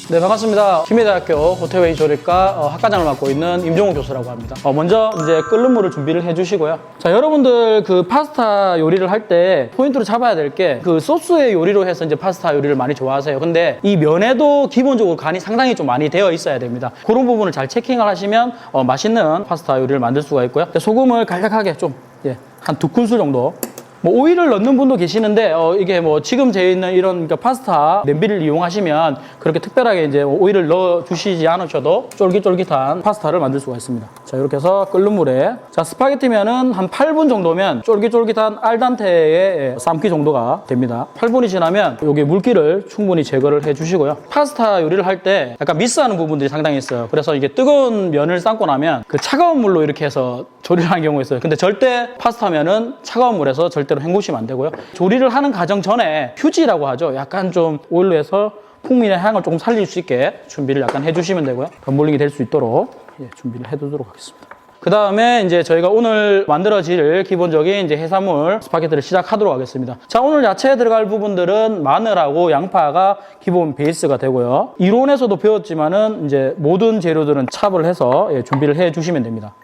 네, 반갑습니다. 김해대학교 호텔웨이 조리과 학과장을 맡고 있는 임종욱 교수라고 합니다. 먼저 이제 끓는 물을 준비를 해주시고요. 자, 여러분들 그 파스타 요리를 할 때 포인트로 잡아야 될 게 그 소스의 요리로 해서 이제 파스타 요리를 많이 좋아하세요. 근데 이 면에도 기본적으로 간이 상당히 좀 많이 되어 있어야 됩니다. 그런 부분을 잘 체킹을 하시면 맛있는 파스타 요리를 만들 수가 있고요. 소금을 간략하게 좀 한 2큰술 정도. 뭐 오일을 넣는 분도 계시는데 이게 뭐 지금 되어 있는 이런 그러니까 파스타 냄비를 이용하시면 그렇게 특별하게 이제 오일을 넣어 주시지 않으셔도 쫄깃쫄깃한 파스타를 만들 수가 있습니다. 자, 이렇게 해서 끓는 물에 자, 스파게티면은 한 8분 정도면 쫄깃쫄깃한 알단테의 삶기 정도가 됩니다. 8분이 지나면 여기 물기를 충분히 제거를 해 주시고요. 파스타 요리를 할 때 약간 미스하는 부분들이 상당히 있어요. 그래서 이게 뜨거운 면을 삶고 나면 그 차가운 물로 이렇게 해서 조리를 하는 경우가 있어요. 근데 절대 파스타면은 차가운 물에서 절대로 헹구시면 안 되고요. 조리를 하는 과정 전에 휴지라고 하죠. 약간 좀 오일로 해서 풍미나 향을 조금 살릴 수 있게 준비를 약간 해주시면 되고요. 덤블링이 될 수 있도록 준비를 해두도록 하겠습니다. 그 다음에 이제 저희가 오늘 만들어질 기본적인 이제 해산물 스파게티를 시작하도록 하겠습니다. 자, 오늘 야채에 들어갈 부분들은 마늘하고 양파가 기본 베이스가 되고요. 이론에서도 배웠지만은 이제 모든 재료들은 찹을 해서 준비를 해 주시면 됩니다.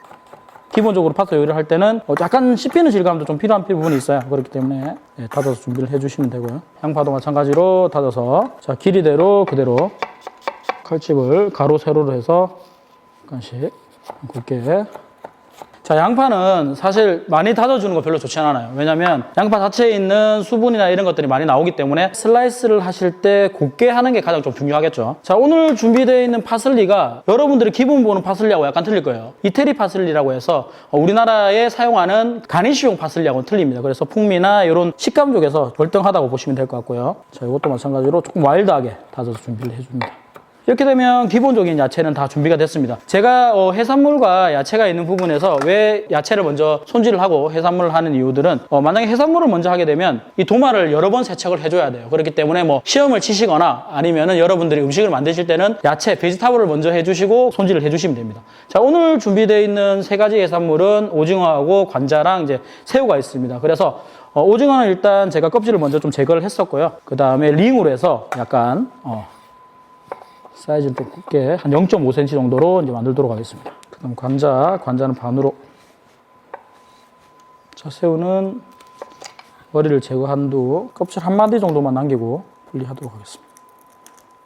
기본적으로 파스타 요리를 할 때는 약간 씹히는 질감도 좀 필요한 부분이 있어요. 그렇기 때문에 다져서 준비를 해주시면 되고요. 양파도 마찬가지로 다져서 자, 길이대로 그대로 칼집을 가로 세로로 해서 약간씩 굵게. 자, 양파는 사실 많이 다져주는 거 별로 좋지 않아요. 왜냐면 양파 자체에 있는 수분이나 이런 것들이 많이 나오기 때문에 슬라이스를 하실 때 곱게 하는 게 가장 좀 중요하겠죠. 자, 오늘 준비되어 있는 파슬리가 여러분들이 기본 보는 파슬리하고 약간 틀릴 거예요. 이태리 파슬리라고 해서 우리나라에 사용하는 가니쉬용 파슬리하고는 틀립니다. 그래서 풍미나 이런 식감 쪽에서 월등하다고 보시면 될 것 같고요. 자, 이것도 마찬가지로 조금 와일드하게 다져서 준비를 해줍니다. 이렇게 되면 기본적인 야채는 다 준비가 됐습니다. 제가 해산물과 야채가 있는 부분에서 왜 야채를 먼저 손질을 하고 해산물을 하는 이유들은 만약에 해산물을 먼저 하게 되면 이 도마를 여러 번 세척을 해줘야 돼요. 그렇기 때문에 뭐 시험을 치시거나 아니면은 여러분들이 음식을 만드실 때는 야채, 베지타블을 먼저 해주시고 손질을 해주시면 됩니다. 자, 오늘 준비되어 있는 3가지 해산물은 오징어하고 관자랑 이제 새우가 있습니다. 그래서 오징어는 일단 제가 껍질을 먼저 좀 제거를 했었고요. 그 다음에 링으로 해서 약간 사이즈를 좀 굵게 한 0.5cm 정도로 이제 만들도록 하겠습니다. 그 다음 관자는 반으로. 자, 새우는 머리를 제거한 후 껍질 한 마디 정도만 남기고 분리하도록 하겠습니다.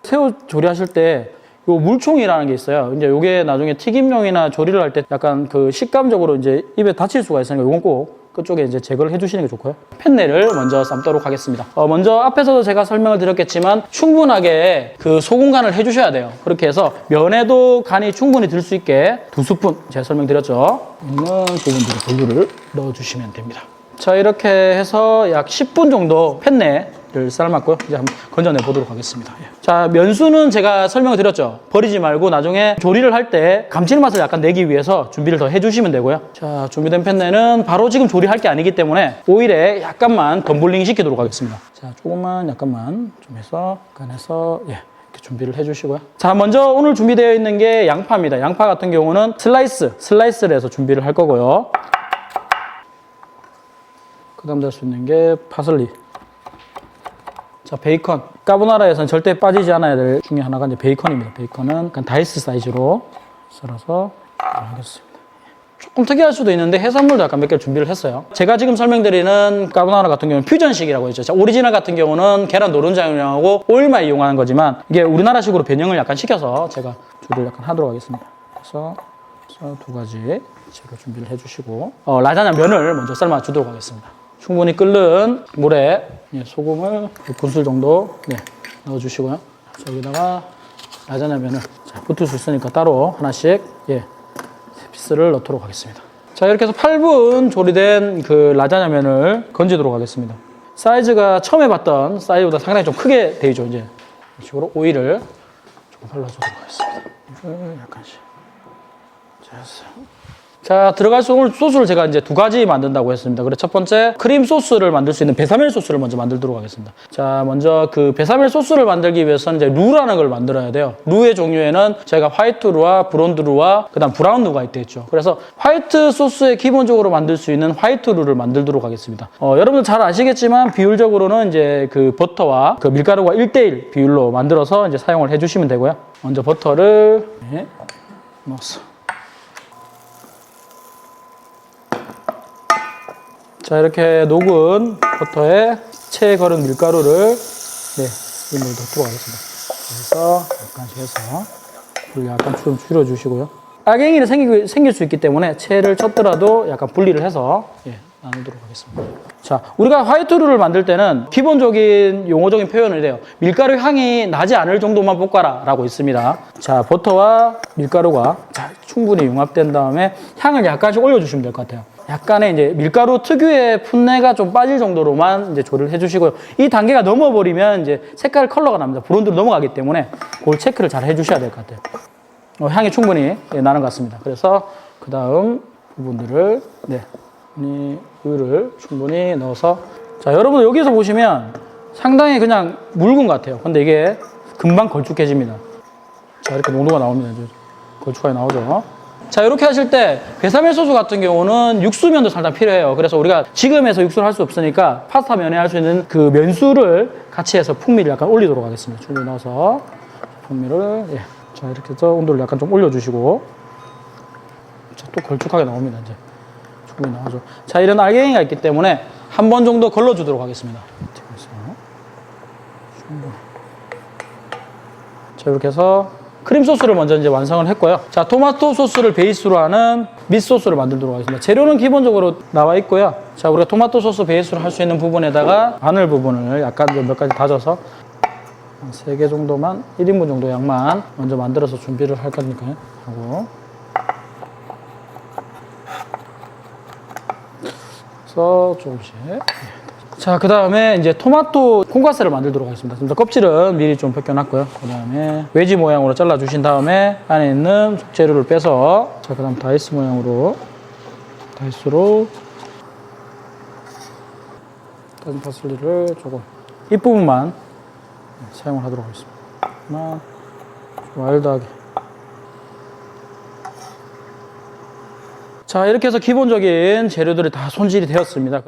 새우 조리하실 때 요 물총이라는 게 있어요. 이제 요게 나중에 튀김용이나 조리를 할 때 약간 그 식감적으로 이제 입에 다칠 수가 있으니까 요건 꼭 그쪽에 이제 제거를 해주시는 게 좋고요. 펜네를 먼저 삶도록 하겠습니다. 먼저 앞에서도 제가 설명을 드렸겠지만 충분하게 그 소금 간을 해주셔야 돼요. 그렇게 해서 면에도 간이 충분히 들 수 있게 2스푼 제가 설명드렸죠. 있는 부분들의 분류를 넣어주시면 됩니다. 자, 이렇게 해서 약 10분 정도 펜네를 삶았고요. 이제 한번 건져내 보도록 하겠습니다. 자, 면수는 제가 설명을 드렸죠. 버리지 말고 나중에 조리를 할 때 감칠맛을 약간 내기 위해서 준비를 더 해주시면 되고요. 자, 준비된 펜네는 바로 지금 조리할 게 아니기 때문에 오일에 약간만 덤블링 시키도록 하겠습니다. 자, 조금만 약간만 좀 해서 약간 해서 이렇게 준비를 해주시고요. 자, 먼저 오늘 준비되어 있는 게 양파입니다. 양파 같은 경우는 슬라이스를 해서 준비를 할 거고요. 그 다음 될 수 있는 게 파슬리. 자, 베이컨. 까보나라에서는 절대 빠지지 않아야 될 중에 하나가 이제 베이컨입니다. 베이컨은 약간 다이스 사이즈로 썰어서 하겠습니다. 조금 특이할 수도 있는데 해산물도 약간 몇 개 준비를 했어요. 제가 지금 설명드리는 까보나라 같은 경우는 퓨전식이라고 했죠. 자, 오리지널 같은 경우는 계란 노른자하고 오일만 이용하는 거지만 이게 우리나라식으로 변형을 약간 시켜서 제가 조리를 약간 하도록 하겠습니다. 그래서 2가지 재료 준비를 해주시고 라자냐 면을 먼저 삶아 주도록 하겠습니다. 충분히 끓는 물에 소금을 6큰술 정도 넣어주시고요. 여기다가 라자냐 면을 붙을 수 있으니까 따로 하나씩 3피스를 넣도록 하겠습니다. 자, 이렇게 해서 8분 조리된 그 라자냐 면을 건지도록 하겠습니다. 사이즈가 처음에 봤던 사이즈보다 상당히 좀 크게 되죠. 이제 이런 식으로 오일을 조금 발라주도록 하겠습니다. 약간씩. 자, 들어갈 오늘 소스를 제가 이제 2가지 만든다고 했습니다. 그래서 첫 번째, 크림 소스를 만들 수 있는 베사멜 소스를 먼저 만들도록 하겠습니다. 자, 먼저 그 베사멜 소스를 만들기 위해서는 이제 루라는 걸 만들어야 돼요. 루의 종류에는 저희가 화이트 루와 브론드 루와 그다음 브라운 루가 있겠죠. 그래서 화이트 소스에 기본적으로 만들 수 있는 화이트 루를 만들도록 하겠습니다. 여러분들 잘 아시겠지만 비율적으로는 이제 그 버터와 그 밀가루가 1:1 비율로 만들어서 이제 사용을 해주시면 되고요. 먼저 버터를 넣었어. 자, 이렇게 녹은 버터에 체에 걸은 밀가루를 이 물에 넣도록 하겠습니다. 그래서 약간씩 해서 불 약간 좀 줄여주시고요. 알갱이는 생길 수 있기 때문에 체를 쳤더라도 약간 분리를 해서 나누도록 하겠습니다. 자, 우리가 화이트루를 만들 때는 기본적인 용어적인 표현을 해요. 밀가루 향이 나지 않을 정도만 볶아라 라고 있습니다. 자, 버터와 밀가루가 충분히 융합된 다음에 향을 약간씩 올려주시면 될 것 같아요. 약간의 이제 밀가루 특유의 풋내가 좀 빠질 정도로만 이제 조리를 해주시고요. 이 단계가 넘어버리면 이제 색깔 컬러가 납니다. 브론드로 넘어가기 때문에 그걸 체크를 잘 해주셔야 될 것 같아요. 향이 충분히 나는 것 같습니다. 그래서 그 다음 부분들을 우유를 충분히 넣어서 자, 여러분 여기서 보시면 상당히 그냥 묽은 것 같아요. 근데 이게 금방 걸쭉해집니다. 자, 이렇게 농도가 나옵니다. 이제 걸쭉하게 나오죠. 자, 이렇게 하실 때 베사멜 소스 같은 경우는 육수면도 상당히 필요해요. 그래서 우리가 지금에서 육수를 할 수 없으니까 파스타 면에 할 수 있는 그 면수를 같이 해서 풍미를 약간 올리도록 하겠습니다. 충분히 넣어서 풍미를 자, 이렇게 해서 온도를 약간 좀 올려주시고 자, 또 걸쭉하게 나옵니다. 이제 충분히 나오죠. 자, 이런 알갱이가 있기 때문에 한 번 정도 걸러주도록 하겠습니다. 자, 이렇게 해서 크림 소스를 먼저 이제 완성을 했고요. 자, 토마토 소스를 베이스로 하는 밑소스를 만들도록 하겠습니다. 재료는 기본적으로 나와 있고요. 자, 우리가 토마토 소스 베이스로 할 수 있는 부분에다가 마늘 부분을 약간 몇 가지 다져서 한 3개 정도만, 1인분 정도 양만 먼저 만들어서 준비를 할 거니까요. 하고. 그래서 조금씩. 자, 그 다음에 이제 토마토 콩가스를 만들도록 하겠습니다. 지금 껍질은 미리 좀 벗겨놨고요. 그 다음에 외지 모양으로 잘라주신 다음에 안에 있는 속재료를 빼서 자, 그 다음 다이스 모양으로 다이스로 다진 파슬리를 조금 잎부분만 사용을 하도록 하겠습니다. 하나, 와일드하게. 자, 이렇게 해서 기본적인 재료들이 다 손질이 되었습니다.